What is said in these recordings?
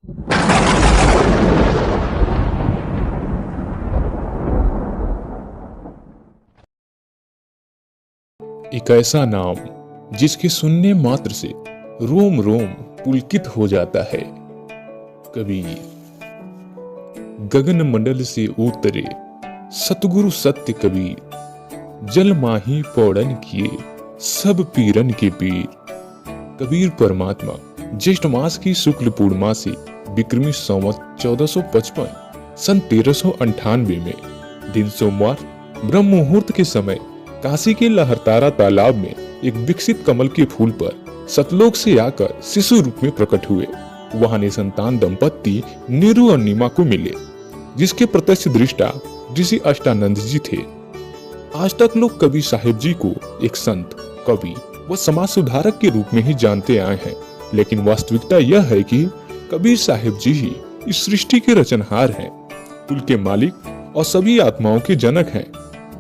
एक ऐसा नाम जिसके सुनने मात्र से रोम रोम पुलकित हो जाता है, कबीर। गगन मंडल से उतरे सतगुरु सत्य कबीर, जल माही पौड़न किए सब पीरन के पीर। कबीर परमात्मा ज्येष्ठ मास की शुक्ल पूर्णमासी विक्रमी संवत 1455 सन 1398 में दिन सोमवार ब्रह्म मुहूर्त के समय काशी के लहरतारा तालाब में एक विकसित कमल के फूल पर सतलोक से आकर शिशु रूप में प्रकट हुए। वहां निसंतान दंपत्ति नीरू और नीमा को मिले, जिसके प्रत्यक्ष दृष्टा ऋषि अष्टानंद जी थे। आज तक लोग कबीर साहिब जी को एक संत, कवि व समाज सुधारक के रूप में ही जानते आए हैं, लेकिन वास्तविकता यह है कि कबीर साहिब जी ही इस सृष्टि के रचनहार हैं, कुल के मालिक और सभी आत्माओं के जनक हैं।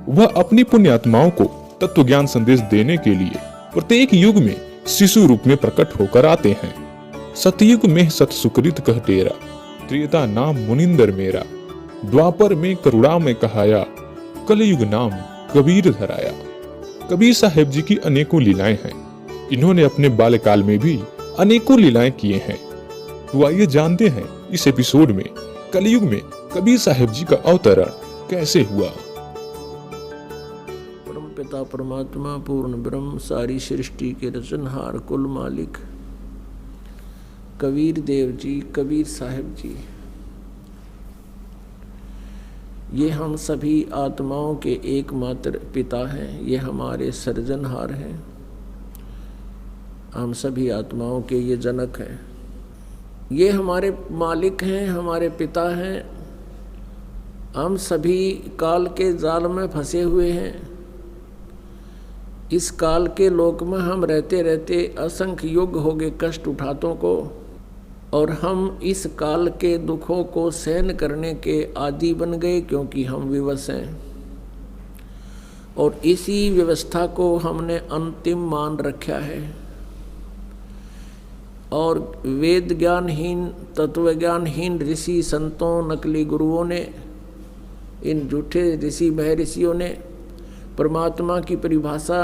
वह अपनी पुण्य आत्माओं को तत्व ज्ञान संदेश देने के लिए प्रत्येक युग में शिशु रूप में प्रकट होकर आते हैं। सतयुग में सत सुकृत कह तेरा, त्रेता नाम मुनिंदर मेरा, द्वापर में करुणा में कहाया, कलयुग नाम कबीर धराया। कबीर साहिब जी की अनेकों लीलाएं हैं। इन्होंने अपने बाल्यकाल में भी अनेकों लीलाएं किए हैं। तो आइए जानते हैं इस एपिसोड में कलयुग में कबीर साहिब जी का अवतरण कैसे हुआ। परम पिता परमात्मा पूर्ण ब्रह्म सारी सृष्टि के रचनहार कुल मालिक कबीर देव जी, कबीर साहिब जी, ये हम सभी आत्माओं के एकमात्र पिता हैं। ये हमारे सृजनहार हैं। हम सभी आत्माओं के ये जनक हैं। ये हमारे मालिक हैं, हमारे पिता हैं। हम सभी काल के जाल में फंसे हुए हैं। इस काल के लोक में हम रहते रहते असंख्य युग हो गए कष्ट उठातों को, और हम इस काल के दुखों को सहन करने के आदी बन गए, क्योंकि हम विवश हैं। और इसी व्यवस्था को हमने अंतिम मान रखा है। और वेद ज्ञानहीन, तत्व ज्ञानहीन ऋषि संतों, नकली गुरुओं ने, इन झूठे ऋषि महर्षियों ने परमात्मा की परिभाषा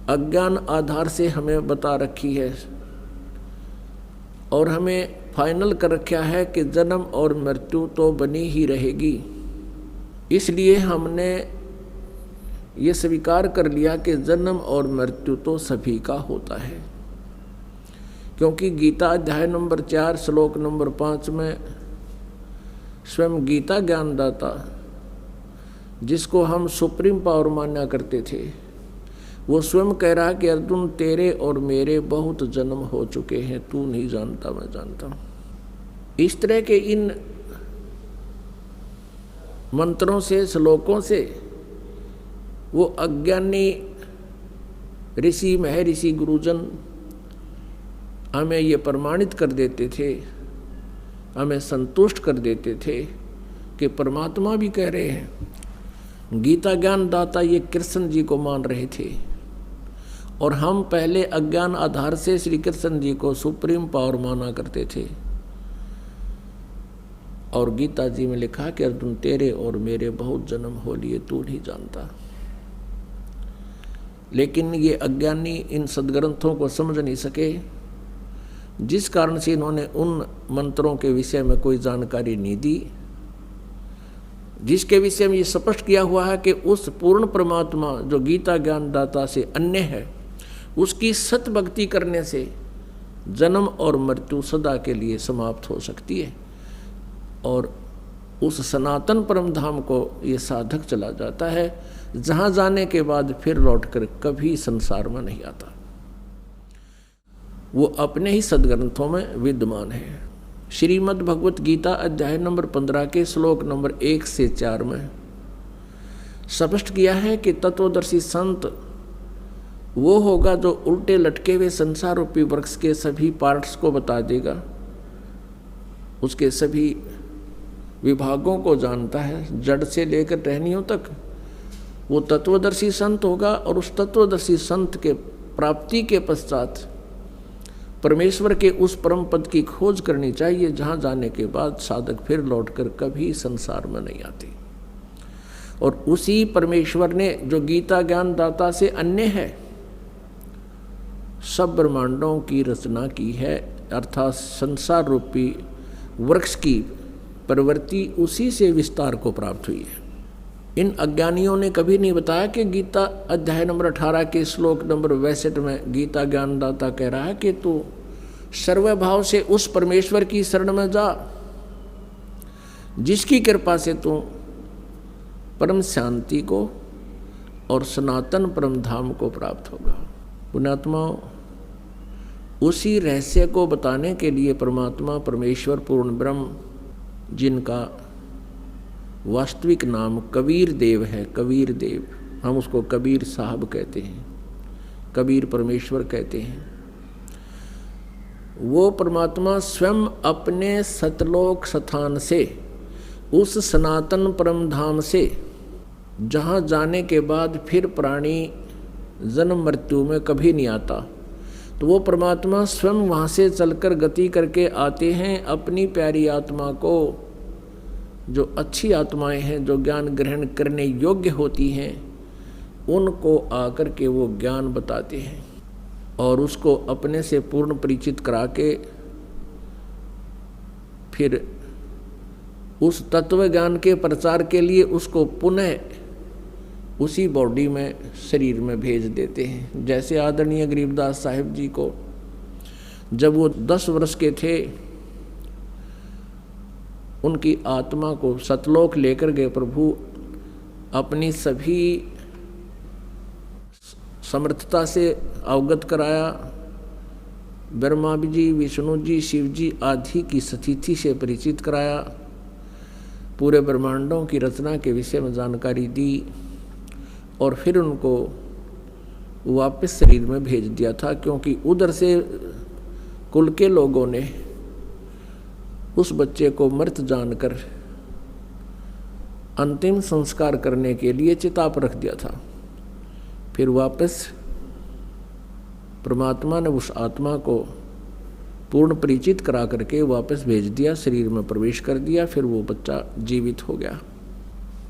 अज्ञान आधार से हमें बता रखी है, और हमें फाइनल कर रखा है कि जन्म और मृत्यु तो बनी ही रहेगी। इसलिए हमने ये स्वीकार कर लिया कि जन्म और मृत्यु तो सभी का होता है, क्योंकि गीता अध्याय नंबर 4 श्लोक नंबर 5 में स्वयं गीता ज्ञानदाता, जिसको हम सुप्रीम पावर माना करते थे, वो स्वयं कह रहा कि अर्जुन तेरे और मेरे बहुत जन्म हो चुके हैं, तू नहीं जानता मैं जानता हूँ। इस तरह के इन मंत्रों से, श्लोकों से वो अज्ञानी ऋषि महर्षि गुरुजन हमें ये प्रमाणित कर देते थे, हमें संतुष्ट कर देते थे कि परमात्मा भी कह रहे हैं। गीता ज्ञान दाता ये कृष्ण जी को मान रहे थे, और हम पहले अज्ञान आधार से श्री कृष्ण जी को सुप्रीम पावर माना करते थे। और गीता जी में लिखा कि अर्जुन तेरे और मेरे बहुत जन्म हो लिए, तू नहीं जानता। लेकिन ये अज्ञानी इन सदग्रंथों को समझ नहीं सके, जिस कारण से इन्होंने उन मंत्रों के विषय में कोई जानकारी नहीं दी, जिसके विषय में ये स्पष्ट किया हुआ है कि उस पूर्ण परमात्मा जो गीता ज्ञान दाता से अन्य है, उसकी सत भक्ति करने से जन्म और मृत्यु सदा के लिए समाप्त हो सकती है, और उस सनातन परम धाम को ये साधक चला जाता है, जहाँ जाने के बाद फिर लौटकर कभी संसार में नहीं आता। वो अपने ही सदग्रंथों में विद्यमान है। श्रीमद् भगवत गीता अध्याय नंबर 15 के श्लोक नंबर 1 से 4 में स्पष्ट किया है कि तत्वदर्शी संत वो होगा जो उल्टे लटके हुए संसार रूपी वृक्ष के सभी पार्ट्स को बता देगा, उसके सभी विभागों को जानता है, जड़ से लेकर टहनियों तक। वो तत्वदर्शी संत होगा, और उस तत्वदर्शी संत के प्राप्ति के पश्चात परमेश्वर के उस परम पद की खोज करनी चाहिए जहाँ जाने के बाद साधक फिर लौटकर कभी संसार में नहीं आते। और उसी परमेश्वर ने जो गीता ज्ञान दाता से अन्य है सब ब्रह्मांडों की रचना की है, अर्थात संसार रूपी वृक्ष की प्रवृत्ति उसी से विस्तार को प्राप्त हुई है। इन अज्ञानियों ने कभी नहीं बताया कि गीता अध्याय नंबर 18 के श्लोक नंबर 62 में गीता ज्ञानदाता कह रहा है कि तू सर्वभाव से उस परमेश्वर की शरण में जा जिसकी कृपा से तू परम शांति को और सनातन परम धाम को प्राप्त होगा। पुण्यात्माओं, उसी रहस्य को बताने के लिए परमात्मा परमेश्वर पूर्ण ब्रह्म, जिनका वास्तविक नाम कबीर देव है, कबीर देव, हम उसको कबीर साहब कहते हैं, कबीर परमेश्वर कहते हैं, वो परमात्मा स्वयं अपने सतलोक स्थान से उस सनातन परम धाम से जहाँ जाने के बाद फिर प्राणी जन्म मृत्यु में कभी नहीं आता, तो वो परमात्मा स्वयं वहाँ से चलकर गति करके आते हैं अपनी प्यारी आत्मा को, जो अच्छी आत्माएं हैं, जो ज्ञान ग्रहण करने योग्य होती हैं, उनको आकर के वो ज्ञान बताते हैं और उसको अपने से पूर्ण परिचित करा के फिर उस तत्व ज्ञान के प्रचार के लिए उसको पुनः उसी बॉडी में, शरीर में भेज देते हैं। जैसे आदरणीय गरीबदास साहिब जी को जब वो 10 वर्ष के थे, उनकी आत्मा को सतलोक लेकर गए प्रभु, अपनी सभी समर्थता से अवगत कराया, ब्रह्मा जी, विष्णु जी, शिव जी आदि की स्थिति से परिचित कराया, पूरे ब्रह्मांडों की रचना के विषय में जानकारी दी और फिर उनको वापस शरीर में भेज दिया था, क्योंकि उधर से कुल के लोगों ने उस बच्चे को मृत जानकर अंतिम संस्कार करने के लिए चिता पर रख दिया था। फिर वापस परमात्मा ने उस आत्मा को पूर्ण परिचित करा करके वापस भेज दिया, शरीर में प्रवेश कर दिया, फिर वो बच्चा जीवित हो गया।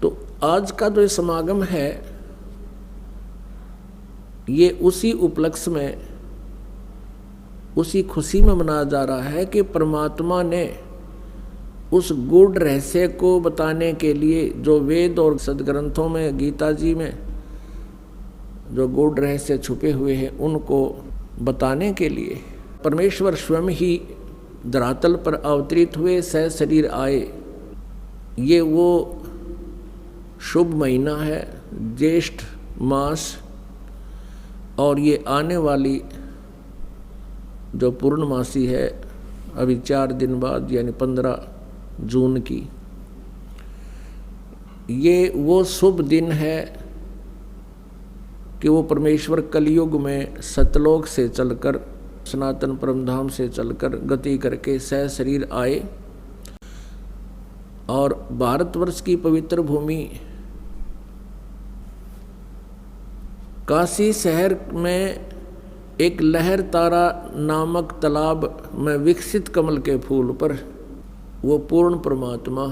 तो आज का जो समागम है ये उसी उपलक्ष्य में, उसी खुशी में मनाया जा रहा है कि परमात्मा ने उस गूढ़ रहस्य को बताने के लिए जो वेद और सदग्रंथों में, गीता जी में जो गूढ़ रहस्य छुपे हुए हैं, उनको बताने के लिए परमेश्वर स्वयं ही धरातल पर अवतरित हुए, सह शरीर आए। ये वो शुभ महीना है, ज्येष्ठ मास, और ये आने वाली जो पूर्णमासी है अभी 4 दिन बाद, यानी 15 जून की, ये वो शुभ दिन है कि वो परमेश्वर कलयुग में सतलोक से चलकर, सनातन परमधाम से चलकर गति करके सह शरीर आए और भारतवर्ष की पवित्र भूमि काशी शहर में एक लहर तारा नामक तालाब में विकसित कमल के फूल पर वो पूर्ण परमात्मा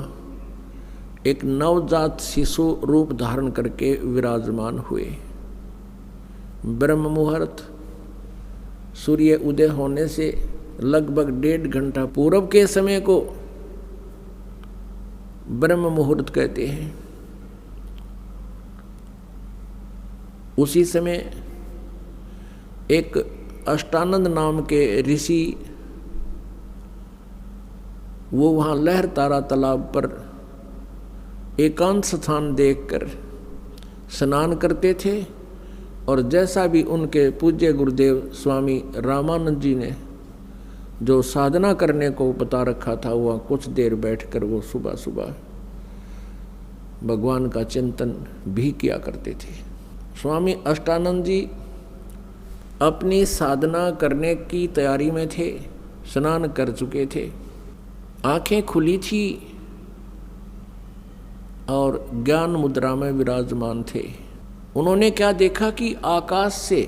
एक नवजात शिशु रूप धारण करके विराजमान हुए। ब्रह्म मुहूर्त, सूर्य उदय होने से लगभग 1.5 घंटा पूर्व के समय को ब्रह्म मुहूर्त कहते हैं। उसी समय एक अष्टानंद नाम के ऋषि वो वहाँ लहर तारा तालाब पर एकांत स्थान देखकर स्नान करते थे, और जैसा भी उनके पूज्य गुरुदेव स्वामी रामानंद जी ने जो साधना करने को बता रखा था, वह कुछ देर बैठकर वो सुबह सुबह भगवान का चिंतन भी किया करते थे। स्वामी अष्टानंद जी अपनी साधना करने की तैयारी में थे, स्नान कर चुके थे, आंखें खुली थी और ज्ञान मुद्रा में विराजमान थे। उन्होंने क्या देखा कि आकाश से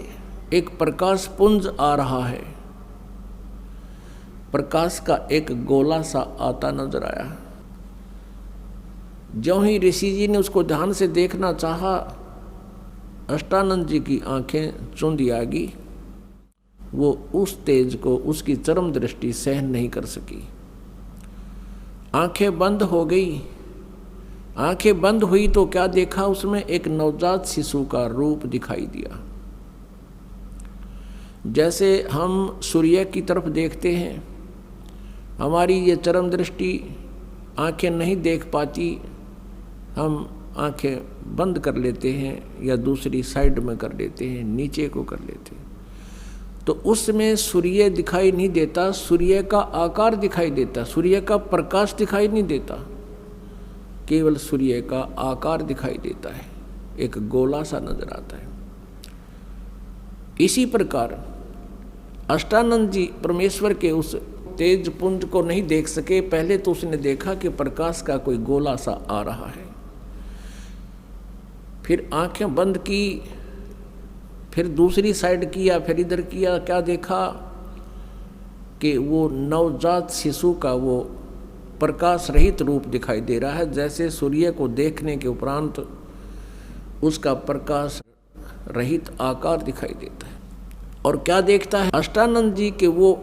एक प्रकाश पुंज आ रहा है प्रकाश का एक गोला सा आता नजर आया। ज्यों ही ऋषि जी ने उसको ध्यान से देखना चाहा, अष्टानंद जी की आंखें चुंधी आ गई। वो उस तेज को, उसकी चरम दृष्टि सहन नहीं कर सकी। आंखें बंद हो गई। आंखें बंद हुई तो क्या देखा, उसमें एक नवजात शिशु का रूप दिखाई दिया। जैसे हम सूर्य की तरफ देखते हैं, हमारी ये चरम दृष्टि आंखें नहीं देख पाती, हम आंखें बंद कर लेते हैं या दूसरी साइड में कर लेते हैं, नीचे को कर लेते हैं, तो उसमें सूर्य दिखाई नहीं देता, सूर्य का आकार दिखाई देता, सूर्य का प्रकाश दिखाई नहीं देता, केवल सूर्य का आकार दिखाई देता है, एक गोला सा नजर आता है। इसी प्रकार अष्टानंद जी परमेश्वर के उस तेज पुंज को नहीं देख सके। पहले तो उसने देखा कि प्रकाश का कोई गोला सा आ रहा है, फिर आंखें बंद की, फिर दूसरी साइड किया, फिर इधर किया, क्या देखा कि वो नवजात शिशु का वो प्रकाश रहित रूप दिखाई दे रहा है, जैसे सूर्य को देखने के उपरांत उसका प्रकाश रहित आकार दिखाई देता है। और क्या देखता है अष्टानंद जी के वो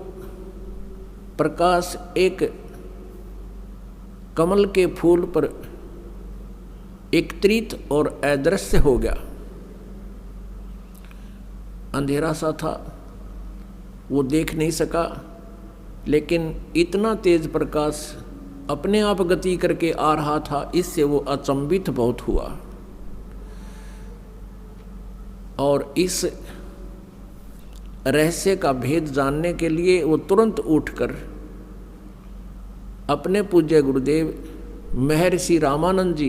प्रकाश एक कमल के फूल पर एकत्रित और अदृश्य हो गया। अंधेरा सा था, वो देख नहीं सका, लेकिन इतना तेज प्रकाश अपने आप गति करके आ रहा था, इससे वो अचंभित बहुत हुआ। और इस रहस्य का भेद जानने के लिए वो तुरंत उठकर अपने पूज्य गुरुदेव महर्षि रामानंद जी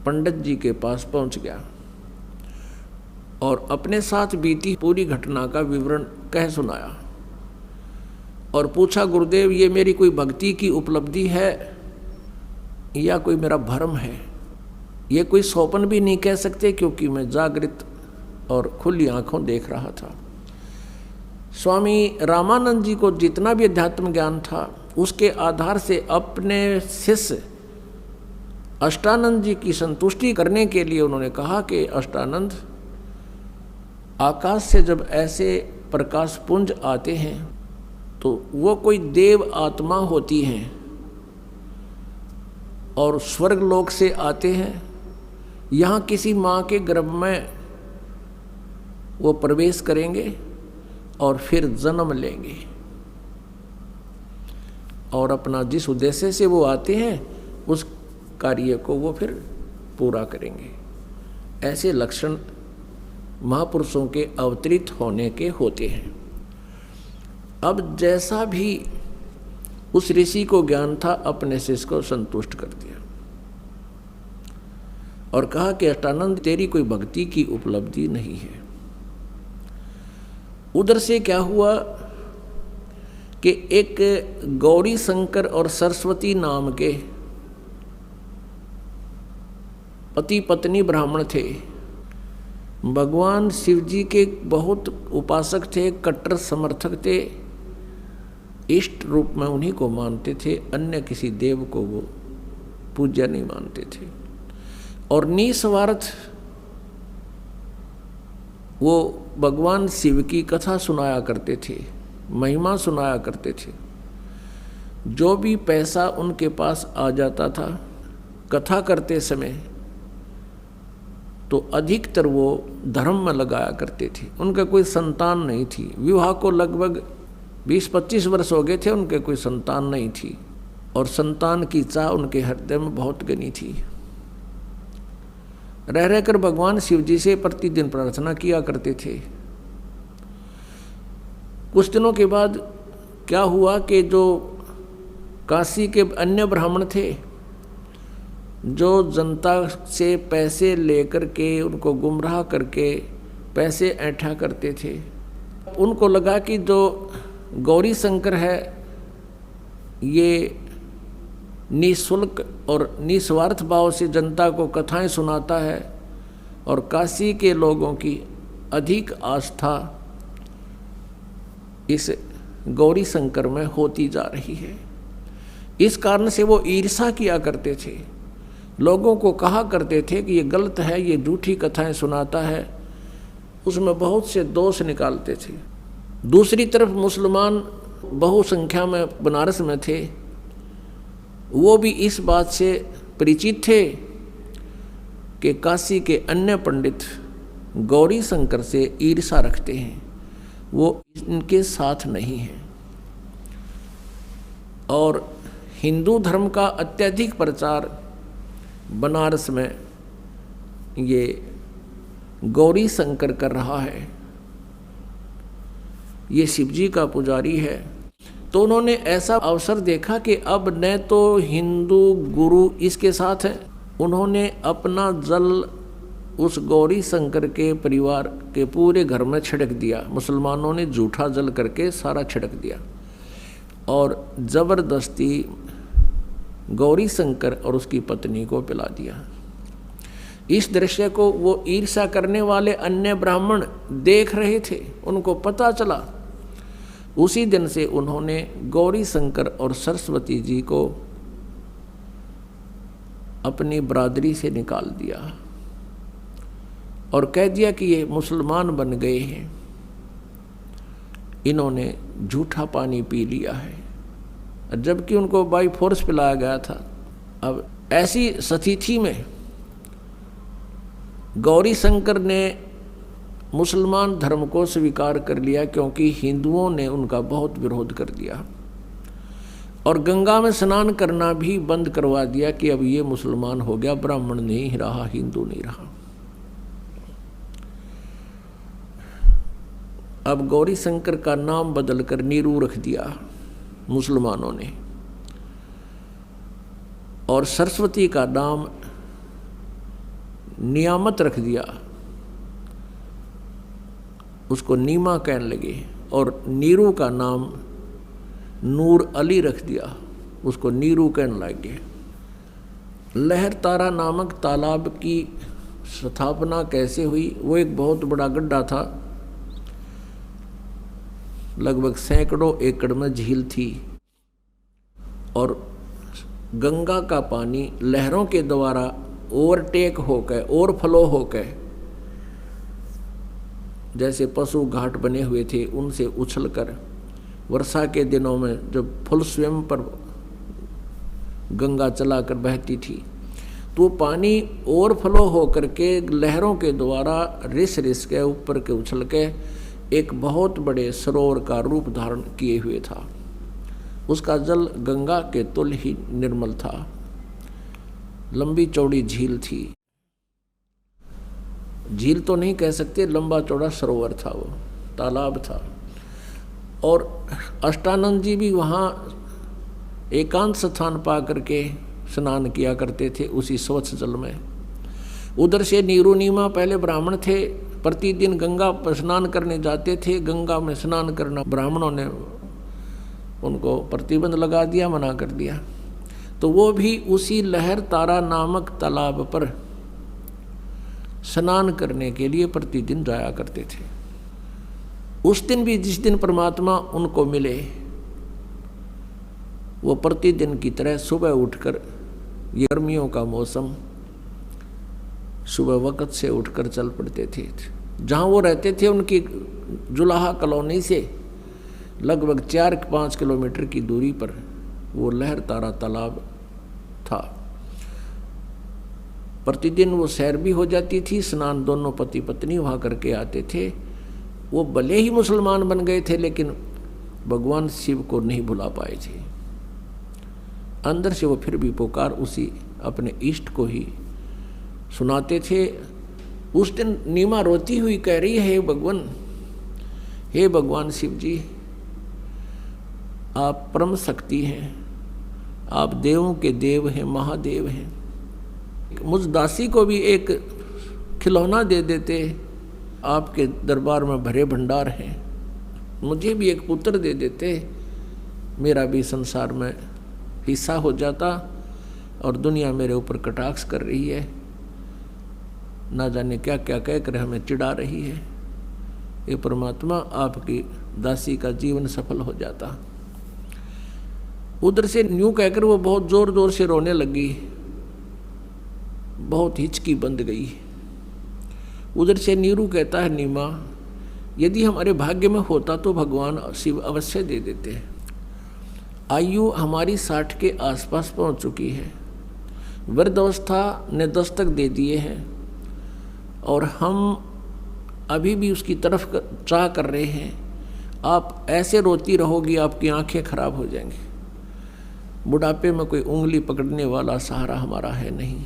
पंडित जी के पास पहुंच गया और अपने साथ बीती पूरी घटना का विवरण कह सुनाया और पूछा, गुरुदेव ये मेरी कोई भक्ति की उपलब्धि है या कोई मेरा भ्रम है? ये कोई स्वप्न भी नहीं कह सकते, क्योंकि मैं जागृत और खुली आंखों देख रहा था। स्वामी रामानंद जी को जितना भी अध्यात्म ज्ञान था, उसके आधार से अपने शिष्य अष्टानंद जी की संतुष्टि करने के लिए उन्होंने कहा कि अष्टानंद, आकाश से जब ऐसे प्रकाश पुंज आते हैं तो वो कोई देव आत्मा होती हैं और स्वर्ग लोक से आते हैं, यहाँ किसी माँ के गर्भ में वो प्रवेश करेंगे और फिर जन्म लेंगे और अपना जिस उद्देश्य से वो आते हैं उस कार्य को वो फिर पूरा करेंगे। ऐसे लक्षण महापुरुषों के अवतरित होने के होते हैं। अब जैसा भी उस ऋषि को ज्ञान था, अपने शिष्य को संतुष्ट कर दिया और कहा कि अष्टानंद, तेरी कोई भक्ति की उपलब्धि नहीं है। उधर से क्या हुआ कि एक गौरी शंकर और सरस्वती नाम के पति पत्नी ब्राह्मण थे। भगवान शिव जी के बहुत उपासक थे, कट्टर समर्थक थे, इष्ट रूप में उन्हीं को मानते थे, अन्य किसी देव को वो पूज्य नहीं मानते थे। और निस्वार्थ वो भगवान शिव की कथा सुनाया करते थे, महिमा सुनाया करते थे। जो भी पैसा उनके पास आ जाता था कथा करते समय, तो अधिकतर वो धर्म में लगाया करते थे। उनका कोई संतान नहीं थी, विवाह को लगभग 20-25 वर्ष हो गए थे, उनके कोई संतान नहीं थी और संतान की चाह उनके हृदय में बहुत घनी थी। रह रहकर भगवान शिव जी से प्रतिदिन प्रार्थना किया करते थे। कुछ दिनों के बाद क्या हुआ कि जो काशी के अन्य ब्राह्मण थे, जो जनता से पैसे लेकर के उनको गुमराह करके पैसे ऐंठा करते थे, उनको लगा कि जो गौरी शंकर है ये निःशुल्क और निस्वार्थ भाव से जनता को कथाएं सुनाता है और काशी के लोगों की अधिक आस्था इस गौरी शंकर में होती जा रही है। इस कारण से वो ईर्षा किया करते थे, लोगों को कहा करते थे कि ये गलत है, ये झूठी कथाएं सुनाता है, उसमें बहुत से दोष निकालते थे। दूसरी तरफ मुसलमान बहुसंख्या में बनारस में थे, वो भी इस बात से परिचित थे कि काशी के अन्य पंडित गौरी शंकर से ईर्षा रखते हैं, वो इनके साथ नहीं हैं। और हिंदू धर्म का अत्यधिक प्रचार बनारस में ये गौरी शंकर कर रहा है, ये शिवजी का पुजारी है। तो उन्होंने ऐसा अवसर देखा कि अब न तो हिंदू गुरु इसके साथ है, उन्होंने अपना जल उस गौरी शंकर के परिवार के पूरे घर में छिड़क दिया। मुसलमानों ने झूठा जल करके सारा छिड़क दिया और ज़बरदस्ती गौरी शंकर और उसकी पत्नी को पिला दिया। इस दृश्य को वो ईर्ष्या करने वाले अन्य ब्राह्मण देख रहे थे, उनको पता चला। उसी दिन से उन्होंने गौरी शंकर और सरस्वती जी को अपनी बरादरी से निकाल दिया और कह दिया कि ये मुसलमान बन गए हैं, इन्होंने झूठा पानी पी लिया है, जबकि उनको बाई फोर्स पिलाया गया था। अब ऐसी स्थिति में गौरी शंकर ने मुसलमान धर्म को स्वीकार कर लिया, क्योंकि हिंदुओं ने उनका बहुत विरोध कर दिया और गंगा में स्नान करना भी बंद करवा दिया कि अब ये मुसलमान हो गया, ब्राह्मण नहीं रहा, हिंदू नहीं रहा। अब गौरी शंकर का नाम बदलकर नीरू रख दिया मुसलमानों ने, और सरस्वती का नाम नियामत रख दिया, उसको नीमा कहने लगे, और नीरू का नाम नूर अली रख दिया, उसको नीरू कहने लगे। लहर तारा नामक तालाब की स्थापना कैसे हुई? वो एक बहुत बड़ा गड्ढा था, लगभग सैकड़ों एकड़ में झील थी, और गंगा का पानी लहरों के द्वारा ओवरटेक होकर, ओवरफ्लो होकर, जैसे पशु घाट बने हुए थे उनसे उछलकर वर्षा के दिनों में जब फुल स्वयं पर गंगा चलाकर बहती थी, तो पानी ओवरफ्लो होकर के लहरों के द्वारा रिस रिस के ऊपर के उछल के एक बहुत बड़े सरोवर का रूप धारण किए हुए था। उसका जल गंगा के तुल्य ही निर्मल था, लंबी चौड़ी झील थी, झील तो नहीं कह सकते, लंबा चौड़ा सरोवर था, वो तालाब था। और अष्टानंद जी भी वहाँ एकांत स्थान पा करके स्नान किया करते थे उसी स्वच्छ जल में। उधर से नीरू नीमा पहले ब्राह्मण थे, प्रतिदिन गंगा पर स्नान करने जाते थे। गंगा में स्नान करना ब्राह्मणों ने उनको प्रतिबंध लगा दिया, मना कर दिया। तो वो भी उसी लहर तारा नामक तालाब पर स्नान करने के लिए प्रतिदिन जाया करते थे। उस दिन भी जिस दिन परमात्मा उनको मिले, वो प्रतिदिन की तरह सुबह उठकर, ये गर्मियों का मौसम, सुबह वक़्त से उठकर चल पड़ते थे। जहाँ वो रहते थे उनकी जुलाहा कॉलोनी से लगभग 4-5 किलोमीटर की दूरी पर वो लहर तारा तालाब था। प्रतिदिन वो सैर भी हो जाती थी, स्नान दोनों पति पत्नी वहाँ करके आते थे। वो भले ही मुसलमान बन गए थे, लेकिन भगवान शिव को नहीं भुला पाए थे। अंदर से वो फिर भी पुकार उसी अपने इष्ट को ही सुनाते थे। उस दिन नीमा रोती हुई कह रही है, हे भगवान शिव जी, आप परम शक्ति हैं, आप देवों के देव हैं, महादेव हैं। मुझ दासी को भी एक खिलौना दे देते, आपके दरबार में भरे भंडार हैं। मुझे भी एक पुत्र दे देते, मेरा भी संसार में हिस्सा हो जाता, और दुनिया मेरे ऊपर कटाक्ष कर रही है, ना जाने क्या क्या कहकर हमें चिढ़ा रही है। ये परमात्मा आपकी दासी का जीवन सफल हो जाता। उधर से न्यू कहकर वो बहुत जोर जोर से रोने लगी, बहुत हिचकी बंद गई। उधर से नीरू कहता है, नीमा यदि हमारे भाग्य में होता तो भगवान शिव अवश्य दे देते। आयु हमारी 60 के आसपास पहुंच चुकी है, वृद्धावस्था ने दस्तक दे दिए हैं और हम अभी भी उसकी तरफ चाह कर रहे हैं। आप ऐसे रोती रहोगी आपकी आंखें खराब हो जाएंगी। बुढ़ापे में कोई उंगली पकड़ने वाला सहारा हमारा है नहीं,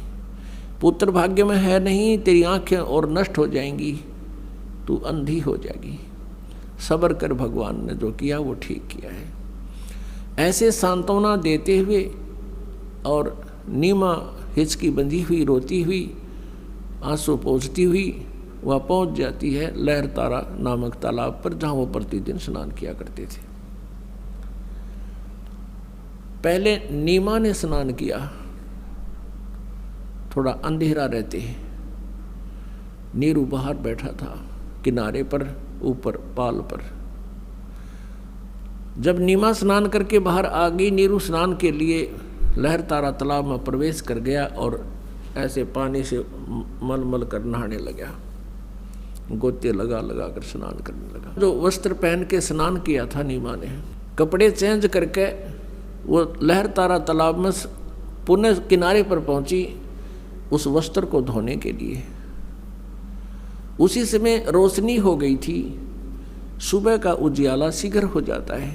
पुत्र भाग्य में है नहीं, तेरी आंखें और नष्ट हो जाएंगी, तू अंधी हो जाएगी। सब्र कर, भगवान ने जो किया वो ठीक किया है। ऐसे सांत्वना देते हुए और नीमा हिचकी बंधी हुई रोती हुई आंसू पोंछती हुई वह पहुंच जाती है लहर तारा नामक तालाब पर, जहां वो प्रतिदिन स्नान किया करते थे। पहले नीमा ने स्नान किया, थोड़ा अंधेरा रहते हैं। नीरू बाहर बैठा था किनारे पर, ऊपर पाल पर। जब नीमा स्नान करके बाहर आ गई, नीरू स्नान के लिए लहर तारा तालाब में प्रवेश कर गया और ऐसे पानी से मल कर नहाने लगा, गोते लगा लगा कर स्नान करने लगा। जो वस्त्र पहन के स्नान किया था नीमा ने, कपड़े चेंज करके वो लहर तारा तालाब में पुनः किनारे पर पहुंची उस वस्त्र को धोने के लिए। उसी समय रोशनी हो गई थी, सुबह का उजियाला शीघ्र हो जाता है।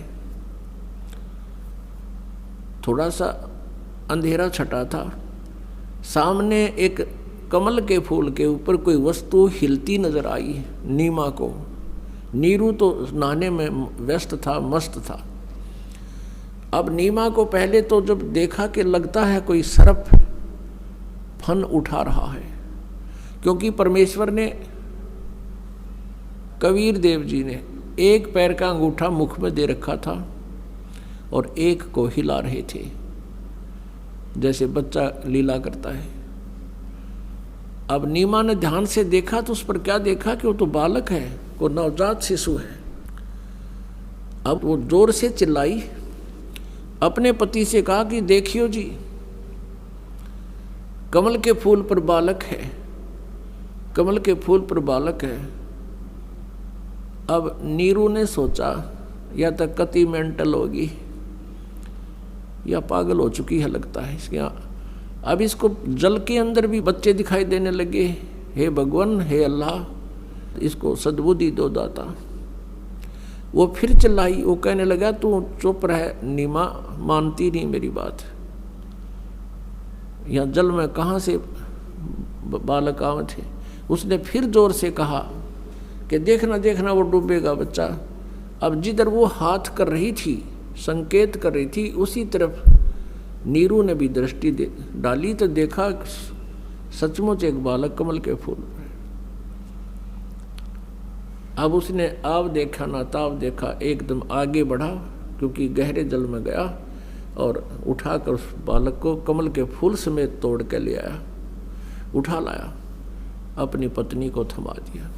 थोड़ा सा अंधेरा छटा था, सामने एक कमल के फूल के ऊपर कोई वस्तु हिलती नजर आई नीमा को। नीरू तो नहाने में व्यस्त था, मस्त था। अब नीमा को पहले तो जब देखा कि लगता है कोई सर्प फन उठा रहा है, क्योंकि परमेश्वर ने, कबीर देव जी ने एक पैर का अंगूठा मुख में दे रखा था और एक को हिला रहे थे, जैसे बच्चा लीला करता है। अब नीमा ने ध्यान से देखा तो उस पर क्या देखा कि वो तो बालक है, वो नवजात शिशु है। अब वो जोर से चिल्लाई, अपने पति से कहा कि देखियो जी, कमल के फूल पर बालक है, कमल के फूल पर बालक है। अब नीरू ने सोचा या तो कति मेंटल होगी या पागल हो चुकी है लगता है इसके। अब इसको जल के अंदर भी बच्चे दिखाई देने लगे। हे भगवान, हे अल्लाह, इसको सद्बुद्धि दो दाता। वो फिर चिल्लाई, वो कहने लगा तू चुप रह नीमा, मानती नहीं मेरी बात। यहाँ जल में कहाँ से बालक आए थे। उसने फिर जोर से कहा कि देखना देखना वो डूबेगा बच्चा। अब जिधर वो हाथ कर रही थी, संकेत कर रही थी, उसी तरफ नीरू ने भी दृष्टि डाली तो देखा सचमुच एक बालक कमल के फूल पर। अब उसने आव देखा ना ताव देखा, एकदम आगे बढ़ा क्योंकि गहरे जल में गया और उठाकर उस बालक को कमल के फूल समेत तोड़ के ले आया, उठा लाया, अपनी पत्नी को थमा दिया।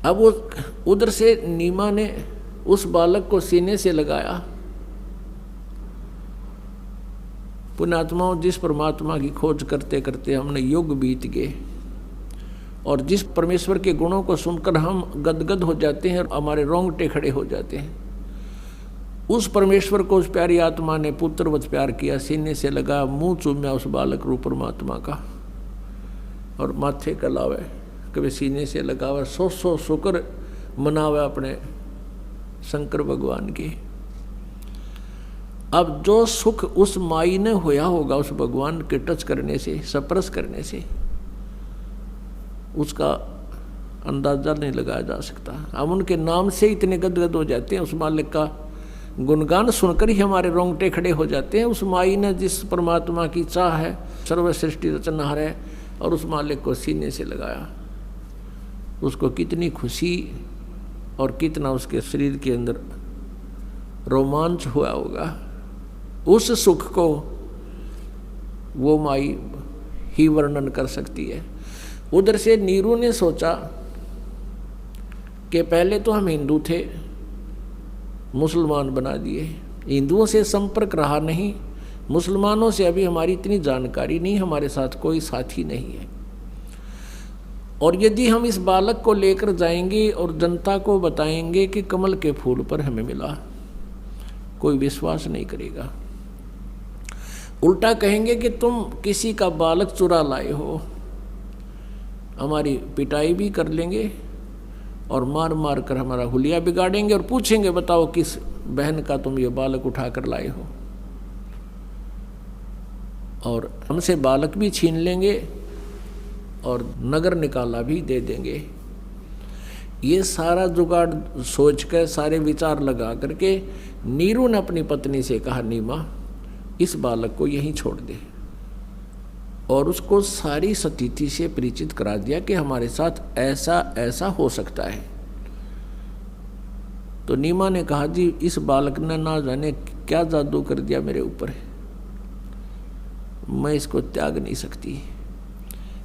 अब वो उधर से नीमा ने उस बालक को सीने से लगाया। पुण्यात्माओं, जिस परमात्मा की खोज करते करते हमने युग बीत गए और जिस परमेश्वर के गुणों को सुनकर हम गदगद हो जाते हैं और हमारे रोंगटे खड़े हो जाते हैं, उस परमेश्वर को उस प्यारी आत्मा ने पुत्रवत प्यार किया, सीने से लगा, मुंह चूम्या उस बालक रूप परमात्मा का और माथे का लावे, कभी सीने से लगावा, सौ शुक्र मनावे अपने शंकर भगवान के। अब जो सुख उस माई ने होया होगा उस भगवान के टच करने से, स्पर्श करने से, उसका अंदाजा नहीं लगाया जा सकता। हम उनके नाम से इतने गदगद हो जाते हैं, उस मालिक का गुणगान सुनकर ही हमारे रोंगटे खड़े हो जाते हैं। उस माई ने जिस परमात्मा की चाह है, सर्व सृष्टि रचनहार है, और उस मालिक को सीने से लगाया, उसको कितनी खुशी और कितना उसके शरीर के अंदर रोमांच हुआ होगा। उस सुख को वो माई ही वर्णन कर सकती है। उधर से नीरू ने सोचा कि पहले तो हम हिंदू थे, मुसलमान बना दिए, हिंदुओं से संपर्क रहा नहीं, मुसलमानों से अभी हमारी इतनी जानकारी नहीं, हमारे साथ कोई साथी नहीं है। और यदि हम इस बालक को लेकर जाएंगे और जनता को बताएंगे कि कमल के फूल पर हमें मिला, कोई विश्वास नहीं करेगा। उल्टा कहेंगे कि तुम किसी का बालक चुरा लाए हो। हमारी पिटाई भी कर लेंगे और मार मार कर हमारा हुलिया बिगाड़ेंगे और पूछेंगे बताओ किस बहन का तुम ये बालक उठा कर लाए हो, और हमसे बालक भी छीन लेंगे और नगर निकाला भी दे देंगे। ये सारा जुगाड़ सोच कर, सारे विचार लगा करके नीरू ने अपनी पत्नी से कहा, नीमा इस बालक को यहीं छोड़ दे, और उसको सारी स्थिति से परिचित करा दिया कि हमारे साथ ऐसा ऐसा हो सकता है। तो नीमा ने कहा, जी इस बालक ने ना जाने क्या जादू कर दिया मेरे ऊपर, मैं इसको त्याग नहीं सकती,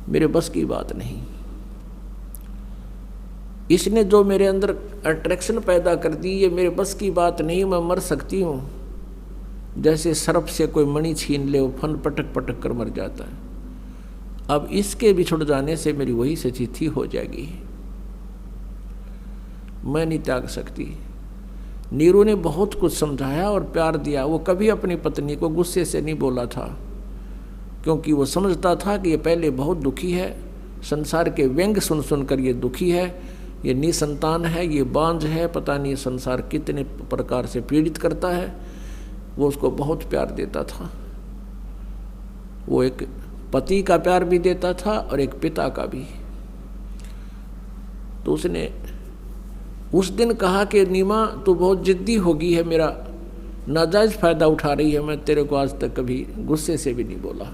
मेरे बस की बात नहीं। इसने जो मेरे अंदर अट्रैक्शन पैदा कर दी, ये मेरे बस की बात नहीं, मैं मर सकती हूँ। जैसे सर्प से कोई मणि छीन ले, वो फन पटक पटक कर मर जाता है। अब इसके बिछुड़ जाने से मेरी वही स्थिति हो जाएगी, मैं नहीं त्याग सकती। नीरू ने बहुत कुछ समझाया और प्यार दिया। वो कभी अपनी पत्नी को गुस्से से नहीं बोला था, क्योंकि वो समझता था कि ये पहले बहुत दुखी है, संसार के व्यंग सुन सुनकर ये दुखी है, ये निसंतान है, ये बांझ है, पता नहीं संसार कितने प्रकार से पीड़ित करता है। वो उसको बहुत प्यार देता था। वो एक पति का प्यार भी देता था और एक पिता का भी। तो उसने उस दिन कहा कि नीमा तू बहुत जिद्दी हो गई है, मेरा नाजायज़ फ़ायदा उठा रही है, मैं तेरे को आज तक कभी गुस्से से भी नहीं बोला,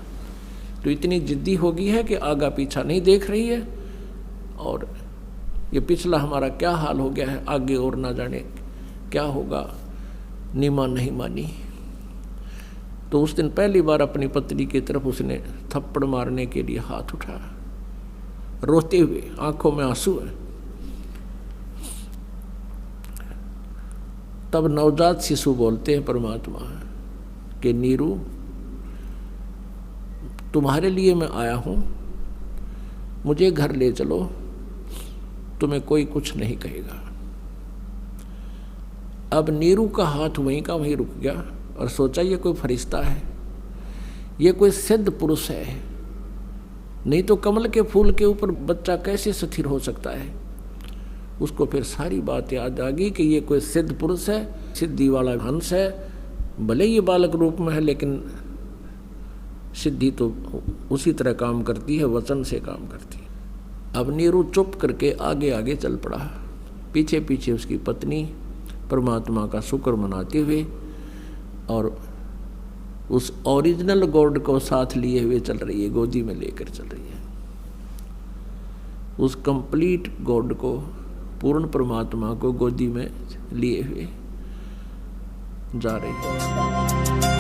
तो इतनी जिद्दी हो गई है कि आगा पीछा नहीं देख रही है, और ये पिछला हमारा क्या हाल हो गया है, आगे और ना जाने क्या होगा। नीमा नहीं मानी। तो उस दिन पहली बार अपनी पत्नी की तरफ उसने थप्पड़ मारने के लिए हाथ उठाया, रोते हुए, आंखों में आंसू है। तब नवजात शिशु बोलते हैं परमात्मा कि नीरू तुम्हारे लिए मैं आया हूँ, मुझे घर ले चलो, तुम्हें कोई कुछ नहीं कहेगा। अब नीरू का हाथ वहीं का वहीं रुक गया और सोचा ये कोई फरिश्ता है, ये कोई सिद्ध पुरुष है, नहीं तो कमल के फूल के ऊपर बच्चा कैसे स्थिर हो सकता है। उसको फिर सारी बात याद आ गई कि ये कोई सिद्ध पुरुष है, सिद्धि वाला हंस है, भले ये बालक रूप में है लेकिन सिद्धि तो उसी तरह काम करती है, वचन से काम करती है। अब नीरू चुप करके आगे आगे चल पड़ा, पीछे पीछे उसकी पत्नी परमात्मा का शुक्र मनाते हुए और उस ओरिजिनल गॉड को साथ लिए हुए चल रही है, गोदी में लेकर चल रही है। उस कंप्लीट गॉड को, पूर्ण परमात्मा को गोदी में लिए हुए जा रही है।